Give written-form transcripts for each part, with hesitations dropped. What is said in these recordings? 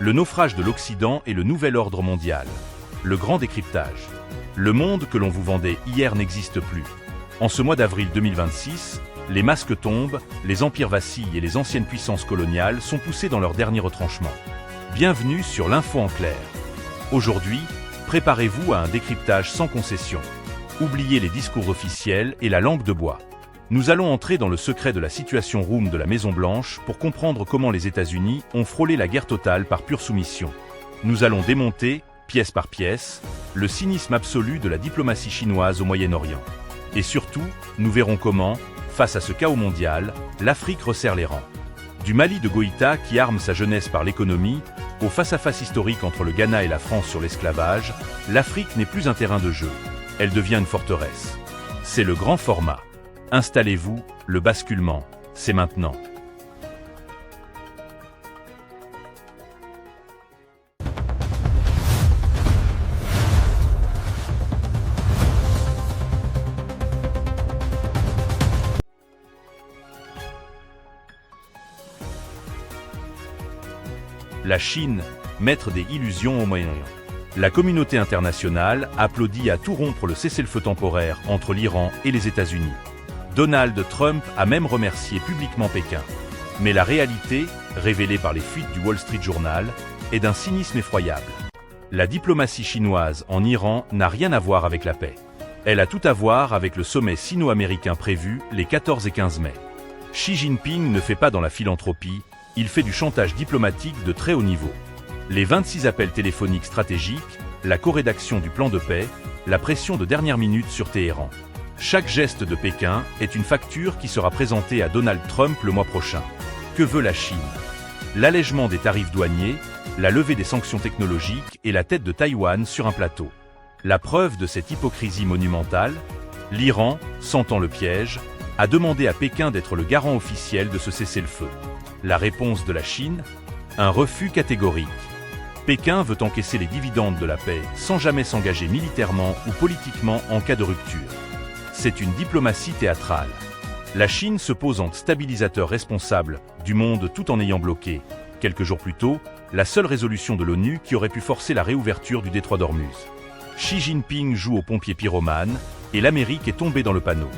Le naufrage de l'Occident et le nouvel ordre mondial. Le grand décryptage. Le monde que l'on vous vendait hier n'existe plus. En ce mois d'avril 2026, les masques tombent, les empires vacillent et les anciennes puissances coloniales sont poussées dans leur dernier retranchement. Bienvenue sur l'Info en clair. Aujourd'hui, préparez-vous à un décryptage sans concession. Oubliez les discours officiels et la langue de bois. Nous allons entrer dans le secret de la situation room de la Maison-Blanche pour comprendre comment les États-Unis ont frôlé la guerre totale par pure soumission. Nous allons démonter, pièce par pièce, le cynisme absolu de la diplomatie chinoise au Moyen-Orient. Et surtout, nous verrons comment, face à ce chaos mondial, l'Afrique resserre les rangs. Du Mali de Goïta qui arme sa jeunesse par l'économie, au face-à-face historique entre le Ghana et la France sur l'esclavage, l'Afrique n'est plus un terrain de jeu. Elle devient une forteresse. C'est le grand format. Installez-vous, le basculement, c'est maintenant. La Chine, maître des illusions au Moyen-Orient. La communauté internationale applaudit à tout rompre le cessez-le-feu temporaire entre l'Iran et les États-Unis. Donald Trump a même remercié publiquement Pékin. Mais la réalité, révélée par les fuites du Wall Street Journal, est d'un cynisme effroyable. La diplomatie chinoise en Iran n'a rien à voir avec la paix. Elle a tout à voir avec le sommet sino-américain prévu les 14 et 15 mai. Xi Jinping ne fait pas dans la philanthropie, il fait du chantage diplomatique de très haut niveau. Les 26 appels téléphoniques stratégiques, la corédaction du plan de paix, la pression de dernière minute sur Téhéran. Chaque geste de Pékin est une facture qui sera présentée à Donald Trump le mois prochain. Que veut la Chine? L'allègement des tarifs douaniers, la levée des sanctions technologiques et la tête de Taïwan sur un plateau. La preuve de cette hypocrisie monumentale, l'Iran, sentant le piège, a demandé à Pékin d'être le garant officiel de ce cessez-le-feu. La réponse de la Chine? Un refus catégorique. Pékin veut encaisser les dividendes de la paix sans jamais s'engager militairement ou politiquement en cas de rupture. C'est une diplomatie théâtrale. La Chine se pose en stabilisateur responsable du monde tout en ayant bloqué, quelques jours plus tôt, la seule résolution de l'ONU qui aurait pu forcer la réouverture du détroit d'Ormuz. Xi Jinping joue au pompier pyromane et l'Amérique est tombée dans le panneau.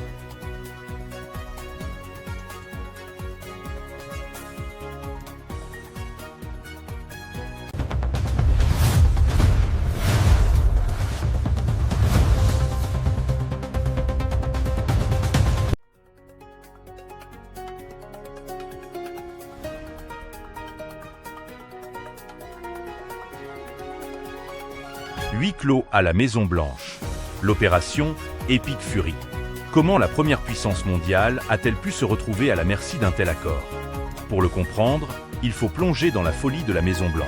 Huis clos à la Maison-Blanche. L'opération Epic Fury. Comment la première puissance mondiale a-t-elle pu se retrouver à la merci d'un tel accord? Pour le comprendre, il faut plonger dans la folie de la Maison-Blanche.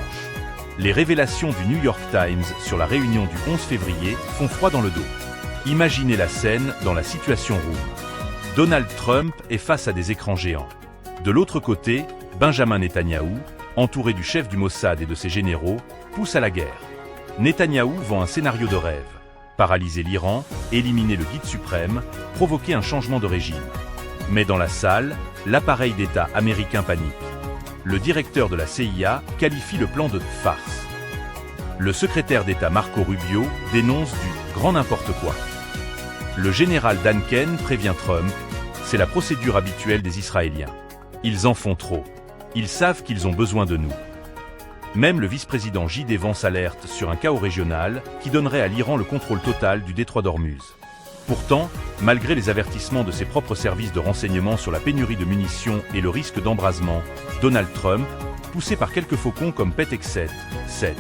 Les révélations du New York Times sur la réunion du 11 février font froid dans le dos. Imaginez la scène dans la situation room. Donald Trump est face à des écrans géants. De l'autre côté, Benjamin Netanyahou, entouré du chef du Mossad et de ses généraux, pousse à la guerre. Netanyahou vend un scénario de rêve. Paralyser l'Iran, éliminer le guide suprême, provoquer un changement de régime. Mais dans la salle, l'appareil d'État américain panique. Le directeur de la CIA qualifie le plan de farce. Le secrétaire d'État Marco Rubio dénonce du grand n'importe quoi. Le général Dan Ken prévient Trump, c'est la procédure habituelle des Israéliens. Ils en font trop. Ils savent qu'ils ont besoin de nous. Même le vice-président J.D. Vance alerte sur un chaos régional qui donnerait à l'Iran le contrôle total du détroit d'Ormuz. Pourtant, malgré les avertissements de ses propres services de renseignement sur la pénurie de munitions et le risque d'embrasement, Donald Trump, poussé par quelques faucons comme Pete Hegseth, cède.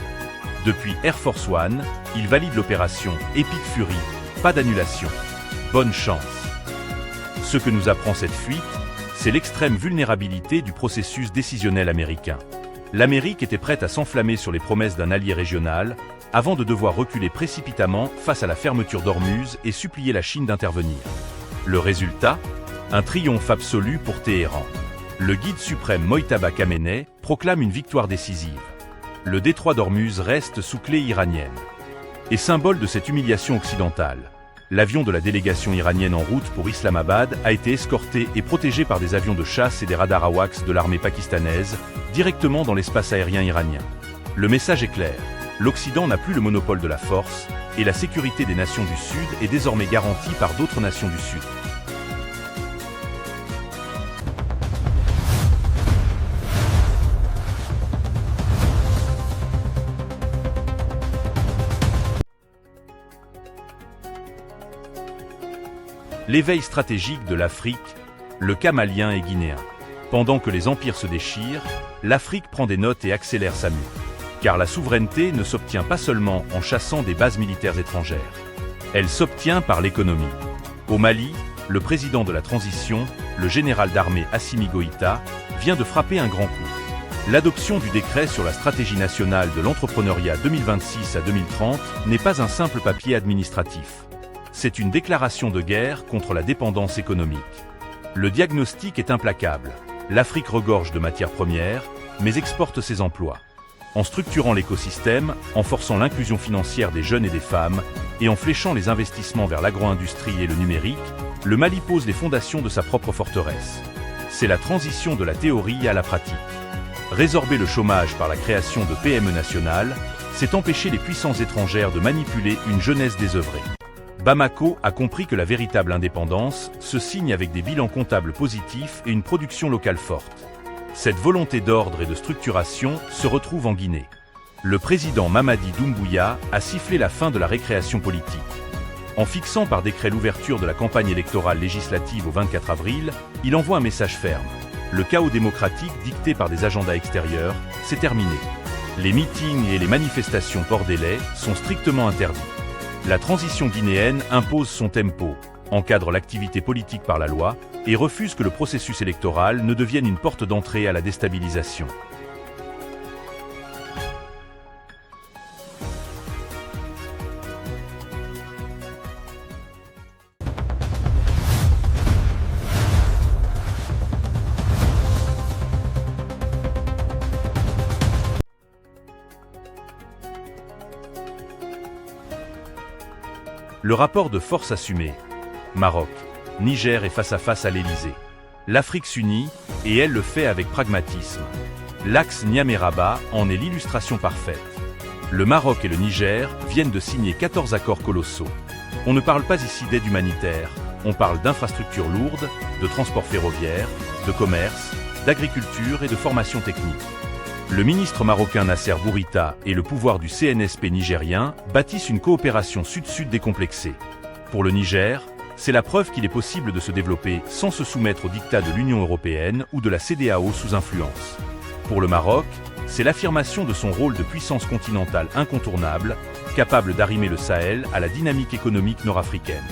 Depuis Air Force One, il valide l'opération Epic Fury, pas d'annulation. Bonne chance. Ce que nous apprend cette fuite, c'est l'extrême vulnérabilité du processus décisionnel américain. L'Amérique était prête à s'enflammer sur les promesses d'un allié régional, avant de devoir reculer précipitamment face à la fermeture d'Ormuz et supplier la Chine d'intervenir. Le résultat? Un triomphe absolu pour Téhéran. Le guide suprême Mojtaba Khamenei proclame une victoire décisive. Le détroit d'Ormuz reste sous clé iranienne. Et symbole de cette humiliation occidentale, l'avion de la délégation iranienne en route pour Islamabad a été escorté et protégé par des avions de chasse et des radars AWACS de l'armée pakistanaise, directement dans l'espace aérien iranien. Le message est clair. L'Occident n'a plus le monopole de la force, et la sécurité des nations du Sud est désormais garantie par d'autres nations du Sud. L'éveil stratégique de l'Afrique, le cas malien et guinéen. Pendant que les empires se déchirent, l'Afrique prend des notes et accélère sa mue. Car la souveraineté ne s'obtient pas seulement en chassant des bases militaires étrangères. Elle s'obtient par l'économie. Au Mali, le président de la transition, le général d'armée Assimi Goïta, vient de frapper un grand coup. L'adoption du décret sur la stratégie nationale de l'entrepreneuriat 2026 à 2030 n'est pas un simple papier administratif. C'est une déclaration de guerre contre la dépendance économique. Le diagnostic est implacable. L'Afrique regorge de matières premières, mais exporte ses emplois. En structurant l'écosystème, en forçant l'inclusion financière des jeunes et des femmes, et en fléchant les investissements vers l'agro-industrie et le numérique, le Mali pose les fondations de sa propre forteresse. C'est la transition de la théorie à la pratique. Résorber le chômage par la création de PME nationales, c'est empêcher les puissances étrangères de manipuler une jeunesse désœuvrée. Bamako a compris que la véritable indépendance se signe avec des bilans comptables positifs et une production locale forte. Cette volonté d'ordre et de structuration se retrouve en Guinée. Le président Mamadi Doumbouya a sifflé la fin de la récréation politique. En fixant par décret l'ouverture de la campagne électorale législative au 24 avril, il envoie un message ferme. Le chaos démocratique dicté par des agendas extérieurs, c'est terminé. Les meetings et les manifestations hors délai sont strictement interdits. La transition guinéenne impose son tempo, encadre l'activité politique par la loi et refuse que le processus électoral ne devienne une porte d'entrée à la déstabilisation. Le rapport de force assumé. Maroc, Niger est face à face à l'Élysée. L'Afrique s'unit, et elle le fait avec pragmatisme. L'axe Niamey-Rabat en est l'illustration parfaite. Le Maroc et le Niger viennent de signer 14 accords colossaux. On ne parle pas ici d'aide humanitaire, on parle d'infrastructures lourdes, de transport ferroviaire, de commerce, d'agriculture et de formation technique. Le ministre marocain Nasser Bourita et le pouvoir du CNSP nigérien bâtissent une coopération sud-sud décomplexée. Pour le Niger, c'est la preuve qu'il est possible de se développer sans se soumettre aux dictats de l'Union européenne ou de la CEDEAO sous influence. Pour le Maroc, c'est l'affirmation de son rôle de puissance continentale incontournable, capable d'arrimer le Sahel à la dynamique économique nord-africaine.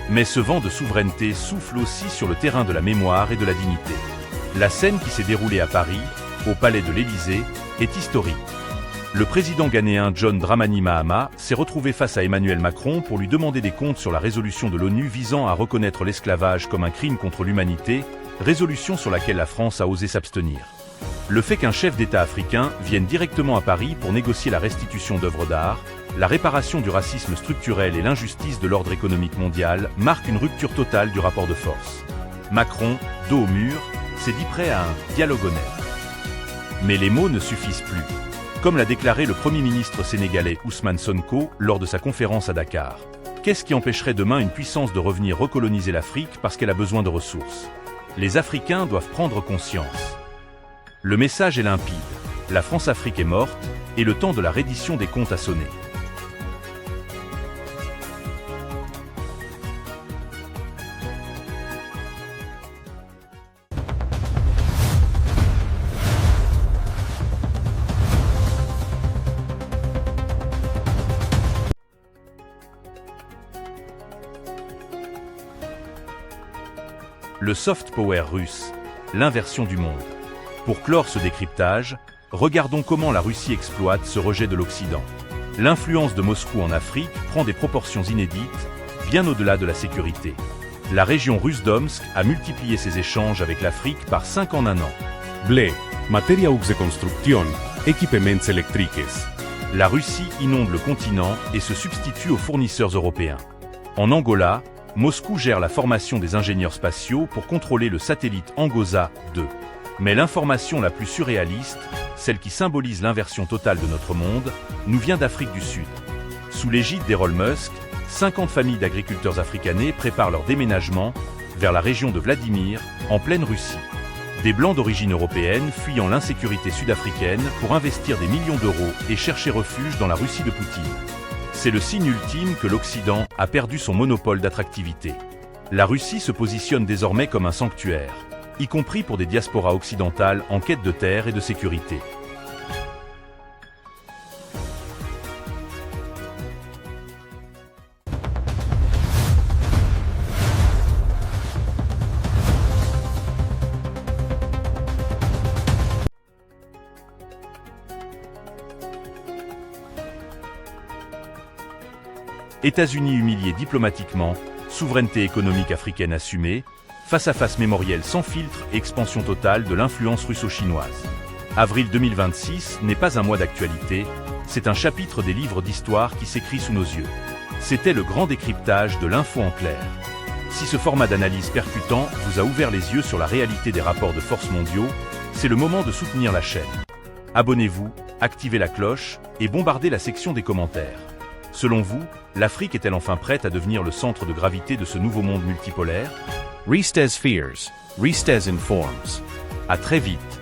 Mais ce vent de souveraineté souffle aussi sur le terrain de la mémoire et de la dignité. La scène qui s'est déroulée à Paris, au palais de l'Élysée, est historique. Le président ghanéen John Dramani Mahama s'est retrouvé face à Emmanuel Macron pour lui demander des comptes sur la résolution de l'ONU visant à reconnaître l'esclavage comme un crime contre l'humanité, résolution sur laquelle la France a osé s'abstenir. Le fait qu'un chef d'État africain vienne directement à Paris pour négocier la restitution d'œuvres d'art, la réparation du racisme structurel et l'injustice de l'ordre économique mondial marque une rupture totale du rapport de force. Macron, dos au mur, s'est dit prêt à un dialogue honnête. Mais les mots ne suffisent plus. Comme l'a déclaré le Premier ministre sénégalais Ousmane Sonko lors de sa conférence à Dakar. Qu'est-ce qui empêcherait demain une puissance de revenir recoloniser l'Afrique parce qu'elle a besoin de ressources? Les Africains doivent prendre conscience. Le message est limpide. La France-Afrique est morte, et le temps de la reddition des comptes a sonné. Le soft power russe, l'inversion du monde. Pour clore ce décryptage, regardons comment la Russie exploite ce rejet de l'Occident. L'influence de Moscou en Afrique prend des proportions inédites, bien au-delà de la sécurité. La région russe d'Omsk a multiplié ses échanges avec l'Afrique par 5 en un an. Blé, materiaux de construction, équipements électriques. La Russie inonde le continent et se substitue aux fournisseurs européens. En Angola, Moscou gère la formation des ingénieurs spatiaux pour contrôler le satellite Angoza 2. Mais l'information la plus surréaliste, celle qui symbolise l'inversion totale de notre monde, nous vient d'Afrique du Sud. Sous l'égide d'Errol Musk, 50 familles d'agriculteurs africanais préparent leur déménagement vers la région de Vladimir, en pleine Russie. Des Blancs d'origine européenne fuyant l'insécurité sud-africaine pour investir des millions d'euros et chercher refuge dans la Russie de Poutine. C'est le signe ultime que l'Occident a perdu son monopole d'attractivité. La Russie se positionne désormais comme un sanctuaire, y compris pour des diasporas occidentales en quête de terre et de sécurité. États-Unis humiliés diplomatiquement, souveraineté économique africaine assumée, face-à-face mémoriel sans filtre et expansion totale de l'influence russo-chinoise. Avril 2026 n'est pas un mois d'actualité, c'est un chapitre des livres d'histoire qui s'écrit sous nos yeux. C'était le grand décryptage de l'info en clair. Si ce format d'analyse percutant vous a ouvert les yeux sur la réalité des rapports de force mondiaux, c'est le moment de soutenir la chaîne. Abonnez-vous, activez la cloche et bombardez la section des commentaires. Selon vous, l'Afrique est-elle enfin prête à devenir le centre de gravité de ce nouveau monde multipolaire? Restez Fears, Restez Informs. À très vite.